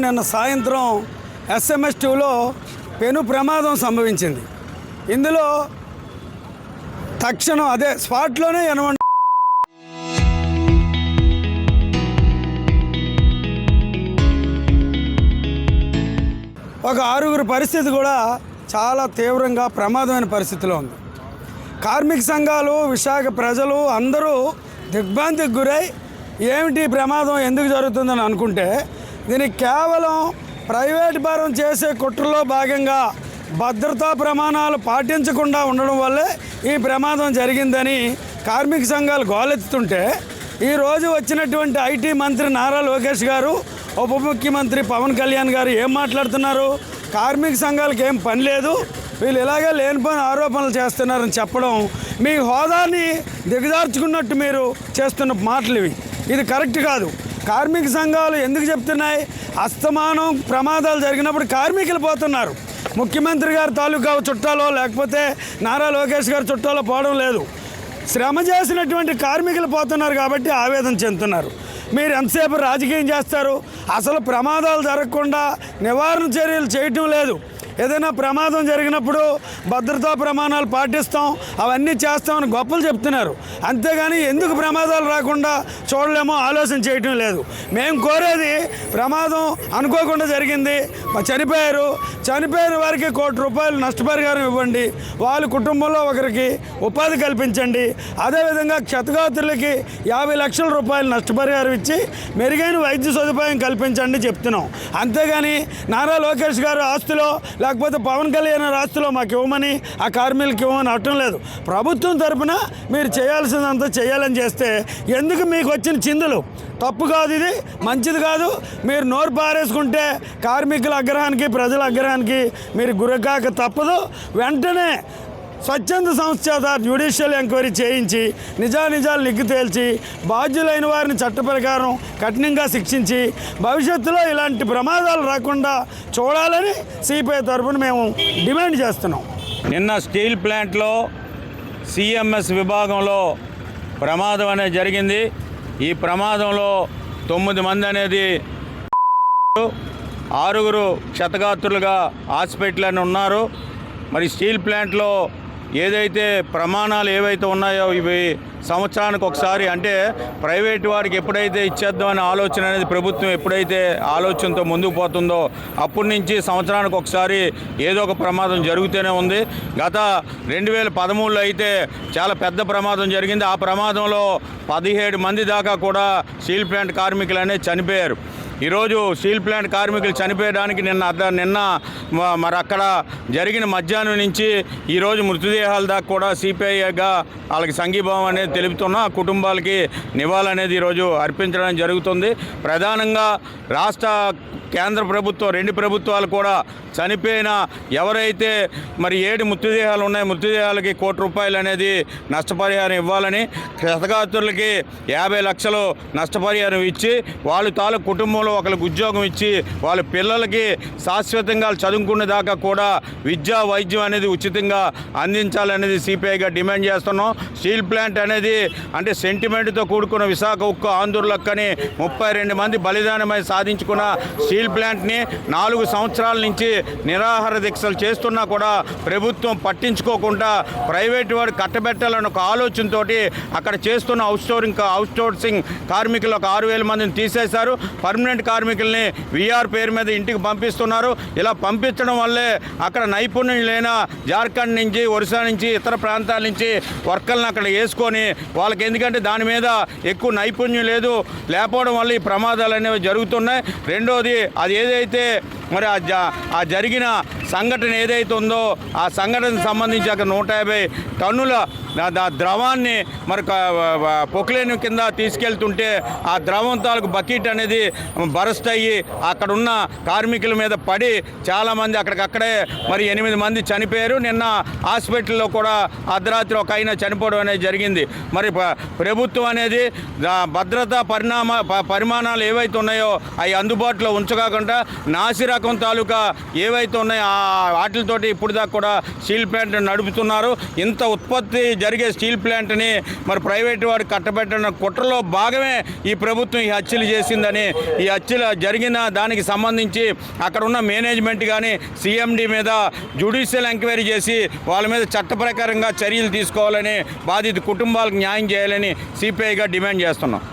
నిన్న సాయంత్రం SMS2లో పెను ప్రమాదం సంభవించింది. ఇందులో తక్షణం అదే స్పాట్లోనే ఒక 6గురు పరిస్థితి కూడా చాలా తీవ్రంగా ప్రమాదమైన పరిస్థితిలో ఉంది. కార్మిక సంఘాలు, విశాఖ ప్రజలు అందరూ దిగ్భ్రాంతికి గురై ఏమిటి ప్రమాదం ఎందుకు జరుగుతుందని అనుకుంటే దీనికి కేవలం ప్రైవేట్ పరం చేసే కుట్రలో భాగంగా భద్రతా ప్రమాణాలు పాటించకుండా ఉండడం వల్లే ఈ ప్రమాదం జరిగిందని కార్మిక సంఘాలు గోలెత్తుతుంటే ఈరోజు వచ్చినటువంటి ఐటీ మంత్రి నారా లోకేష్ గారు, ఉప ముఖ్యమంత్రి పవన్ కళ్యాణ్ గారు ఏం మాట్లాడుతున్నారు? కార్మిక సంఘాలకు ఏం పని లేదు, వీళ్ళు ఇలాగే లేనిపోయిన ఆరోపణలు చేస్తున్నారని చెప్పడం మీ హోదాని దిగజార్చుకున్నట్టు మీరు చేస్తున్న మాటలు ఇది కరెక్ట్ కాదు. కార్మిక సంఘాలు ఎందుకు చెప్తున్నాయి? అస్తమానం ప్రమాదాలు జరిగినప్పుడు కార్మికులు పోతున్నారు. ముఖ్యమంత్రి గారి తాలూకా చుట్టాలో లేకపోతే నారా లోకేష్ గారి చుట్టాలో పోవడం లేదు. శ్రమ చేసినటువంటి కార్మికులు పోతున్నారు కాబట్టి ఆవేదన చెందుతున్నారు. మీరు ఎంతసేపు రాజకీయం చేస్తారు? అసలు ప్రమాదాలు జరగకుండా నివారణ చర్యలు చేయటం లేదు. ఏదైనా ప్రమాదం జరిగినప్పుడు భద్రతా ప్రమాణాలు పాటిస్తాం, అవన్నీ చేస్తామని గొప్పలు చెప్తున్నారు. అంతేగాని ఎందుకు ప్రమాదాలు రాకుండా చూడలేమో ఆలోచన చేయటం లేదు. మేము కోరేది ప్రమాదం అనుకోకుండా జరిగింది, చనిపోయిన వారికి ₹1 కోటి నష్టపరిహారం ఇవ్వండి, వాళ్ళ కుటుంబంలో ఒకరికి ఉపాధి కల్పించండి. అదేవిధంగా క్షతగాత్రులకి ₹50 లక్షల నష్టపరిహారం ఇచ్చి మెరుగైన వైద్య సదుపాయం కల్పించండి చెప్తున్నాం. అంతేగాని నారా లోకేష్ గారు ఆస్తిలో లేకపోతే పవన్ కళ్యాణ్ ఆస్తిలో మాకు ఇవ్వమని, ఆ కార్మికులకి ఇవ్వమని అనటం లేదు. ప్రభుత్వం తరపున మీరు చేయాల్సిందంతా చేయాలని చేస్తే ఎందుకు మీకు వచ్చిన చిందులు? తప్పు కాదు, ఇది మంచిది కాదు. మీరు నోరు పారేసుకుంటే కార్మికుల ఆగ్రహానికి, ప్రజల ఆగ్రహానికి మీరు గురకాక తప్పదు. వెంటనే స్వచ్ఛంద సంస్థ చేత జ్యుడిషియల్ ఎంక్వైరీ చేయించి నిజాలు నిగ్గు తేల్చి బాధ్యులైన వారిని చట్ట ప్రకారం కఠినంగా శిక్షించి భవిష్యత్తులో ఇలాంటి ప్రమాదాలు రాకుండా చూడాలని సిపిఐ తరఫున మేము డిమాండ్ చేస్తున్నాం. నిన్న స్టీల్ ప్లాంట్లో CMS విభాగంలో ప్రమాదం అనేది జరిగింది. ఈ ప్రమాదంలో 9 మంది అనేది 6గురు క్షతగాత్రులుగా హాస్పిటల్ ఉన్నారు. మరి స్టీల్ ప్లాంట్లో ఏదైతే ప్రమాణాలు ఏవైతే ఉన్నాయో ఇవి సంవత్సరానికి ఒకసారి, అంటే ప్రైవేటు వాడికి ఎప్పుడైతే ఇచ్చేద్దామనే ఆలోచన అనేది ప్రభుత్వం ఎప్పుడైతే ఆలోచనతో ముందుకు పోతుందో అప్పటి నుంచి సంవత్సరానికి ఒకసారి ఏదో ఒక ప్రమాదం జరుగుతూనే ఉంది. గత 2013లో అయితే చాలా పెద్ద ప్రమాదం జరిగింది. ఆ ప్రమాదంలో 17 మంది దాకా కూడా స్టీల్ ప్లాంట్ కార్మికులు అనేది చనిపోయారు. ఈరోజు స్టీల్ ప్లాంట్ కార్మికులు చనిపోయడానికి నిన్న మరి అక్కడ జరిగిన మధ్యాహ్నం నుంచి ఈరోజు మృతదేహాల దాకా కూడా సిపిఐగా వాళ్ళకి సంఘీభావం అనేది తెలుపుతున్నా కుటుంబాలకి నివాళులు అనేది ఈరోజు అర్పించడం జరుగుతుంది. ప్రధానంగా రాష్ట్ర కేంద్ర ప్రభుత్వం 2 ప్రభుత్వాలు కూడా చనిపోయిన ఎవరైతే మరి 7 మృతదేహాలు ఉన్నాయో మృతదేహాలకి ₹1 కోటి అనేది నష్టపరిహారం ఇవ్వాలని, క్షతగాత్రులకి 50 లక్షలు నష్టపరిహారం ఇచ్చి వాళ్ళ తాలూకు కుటుంబంలో ఒకరికి ఉద్యోగం ఇచ్చి వాళ్ళ పిల్లలకి శాశ్వతంగా చదువుకునే దాకా కూడా విద్యా వైద్యం అనేది ఉచితంగా అందించాలనేది సిపిఐగా డిమాండ్ చేస్తున్నాం. స్టీల్ ప్లాంట్ అనేది అంటే సెంటిమెంట్తో కూడుకున్న విశాఖ ఉక్కు ఆందోళనకని 32 మంది బలిదానమై సాధించుకున్న స్టీల్ ప్లాంట్ని 4 సంవత్సరాల నుంచి నిరాహార దీక్షలు చేస్తున్నా కూడా ప్రభుత్వం పట్టించుకోకుండా ప్రైవేట్ వాడు కట్టబెట్టాలన్న ఒక ఆలోచనతో అక్కడ చేస్తున్న అవుట్సోర్సింగ్ కార్మికులు ఒక 6,000 మందిని తీసేశారు. పర్మనెంట్ కార్మికుల్ని VR పేరు మీద ఇంటికి పంపిస్తున్నారు. ఇలా పంపించడం వల్లే అక్కడ నైపుణ్యం లేని జార్ఖండ్ నుంచి, ఒరిస్సా నుంచి, ఇతర ప్రాంతాల నుంచి వర్కర్లను అక్కడ వేసుకొని వాళ్ళకి, ఎందుకంటే దాని మీద ఎక్కువ నైపుణ్యం లేకపోవడం వల్ల ఈ ప్రమాదాలు అనేవి జరుగుతున్నాయి. రెండోది అది ఏదైతే మరి ఆ జరిగిన సంఘటన ఏదైతే ఉందో ఆ సంఘటనకు సంబంధించి అక్కడ 150 టన్నుల ద్రవాన్ని మరి పొక్లేను కింద తీసుకెళ్తుంటే ఆ ద్రవం తాలూకు బకెట్ అనేది బరస్ట్ అయ్యి అక్కడున్న కార్మికుల మీద పడి చాలామంది అక్కడికక్కడే మరి 8 మంది చనిపోయారు. నిన్న హాస్పిటల్లో కూడా అర్ధరాత్రి ఒక ఆయన చనిపోవడం అనేది జరిగింది. మరి ప్రభుత్వం అనేది భద్రతా పరిమాణాలు ఏవైతే ఉన్నాయో అవి అందుబాటులో ఉంచకాకుండా నాసి రకం తాలూకా ఏవైతే ఉన్నాయో ఆ వాటితోటి ఇప్పుడు దాకా కూడా స్టీల్ ప్లాంట్ నడుపుతున్నారు. ఇంత ఉత్పత్తి జరిగే స్టీల్ ప్లాంట్ని మరి ప్రైవేట్ వారికి కట్టబెట్టిన కుట్రలో భాగమే ఈ ప్రభుత్వం ఈ హత్యలు చేసిందని, ఈ హత్యలు జరిగిన దానికి సంబంధించి అక్కడ ఉన్న మేనేజ్మెంట్ కానీ సిఎండి మీద జ్యుడిషియల్ ఎంక్వైరీ చేసి వాళ్ళ మీద చట్ట ప్రకారంగా చర్యలు తీసుకోవాలని, బాధిత కుటుంబాలకు న్యాయం చేయాలని సిపిఐగా డిమాండ్ చేస్తున్నాం.